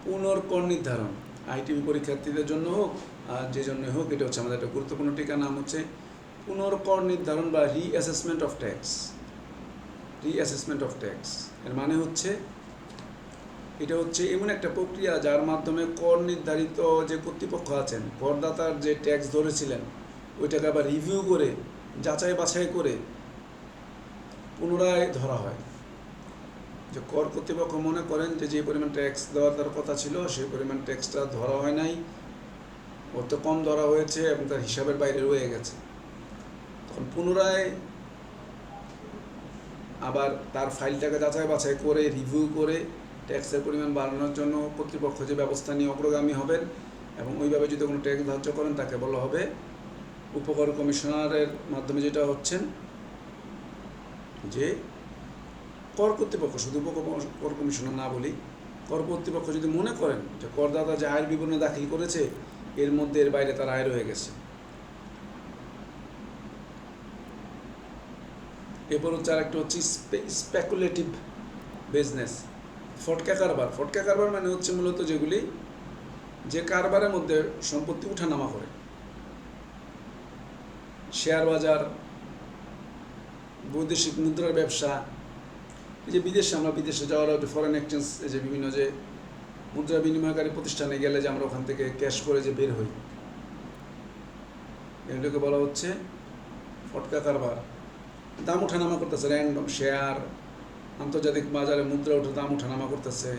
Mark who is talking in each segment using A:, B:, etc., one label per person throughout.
A: পুনর্কর নির্ধারণ আইটিভি পরীক্ষার্থীদের জন্য হোক আর যে জন্য হোক, এটা হচ্ছে আমাদের একটা গুরুত্বপূর্ণ টিকা। নাম হচ্ছে পুনর্কর নির্ধারণ বা reassessment of tax. Reassessment of tax এর মানে হচ্ছে, এটা হচ্ছে এমন একটা প্রক্রিয়া যার মাধ্যমে কর নির্ধারিত যে কর্তৃপক্ষ আছেন, করদাতার যে ট্যাক্স ধরেছিলেন ওইটাকে আবার রিভিউ করে যাচাই বাছাই করে পুনরায় ধরা হয়। যে কর কর্তৃপক্ষ মনে করেন যে যে পরিমাণ ট্যাক্স দেওয়ার তার কথা ছিল সেই পরিমাণ ট্যাক্সটা ধরা হয় নাই, অত কম ধরা হয়েছে এবং তার হিসাবের বাইরে রয়ে গেছে, তখন পুনরায় আবার তার ফাইলটাকে যাচাই বাছাই করে রিভিউ করে ট্যাক্সের পরিমাণ বাড়ানোর জন্য কর্তৃপক্ষ যে ব্যবস্থা নিয়ে অগ্রগামী হবেন এবং ওইভাবে যদি কোনো ট্যাক্স ধার্য করেন তাকে বলা হবে উপকর কমিশনারের মাধ্যমে যেটা হচ্ছেন যে কর কর্তৃপক্ষ, শুধু উপকর কমিশনার না বলি, কর কর্তৃপক্ষ যদি মনে করেন যে করদাতা যে আয়ের বিবরণী দাখিল করেছে এর মধ্যে এর বাইরে তার আয় রয়ে গেছে। এরপর হচ্ছে আর একটা হচ্ছে স্পেকুলেটিভ বিজনেস, ফটকা কারবার। ফটকা কারবার মানে হচ্ছে মূলত যেগুলি যে কারবারের মধ্যে সম্পত্তি উঠানামা করে, শেয়ার বাজার, বৈদেশিক মুদ্রার ব্যবসা। এই যে বিদেশে আমরা বিদেশে যাওয়ার যে ফরেন এক্সচেঞ্জ, এই যে বিভিন্ন যে মুদ্রা বিনিময়কারী প্রতিষ্ঠানে গেলে যে আমরা ওখান থেকে ক্যাশ করে যে বের হই, এগুলোকে বলা হচ্ছে ফটকা কারবার। দাম ওঠানামা করতেছে, র্যান্ডম শেয়ার, আন্তর্জাতিক বাজারে মুদ্রা উঠে দাম ওঠানামা করতেছে,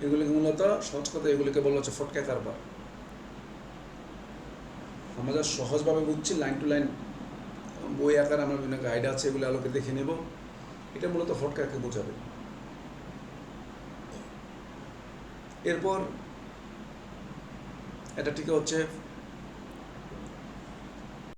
A: এগুলিকে মূলত সহজ কথা এগুলিকে বলা হচ্ছে ফটকা কারবার। আমরা যা সহজভাবে বুঝছি, লাইন টু লাইন বই আকারে আমরা বিভিন্ন গাইড আছে এগুলো আলোকে দেখে নেব, এটা মূলত ফটকাকে বোঝাবে। এরপর এটা ঠিক হচ্ছে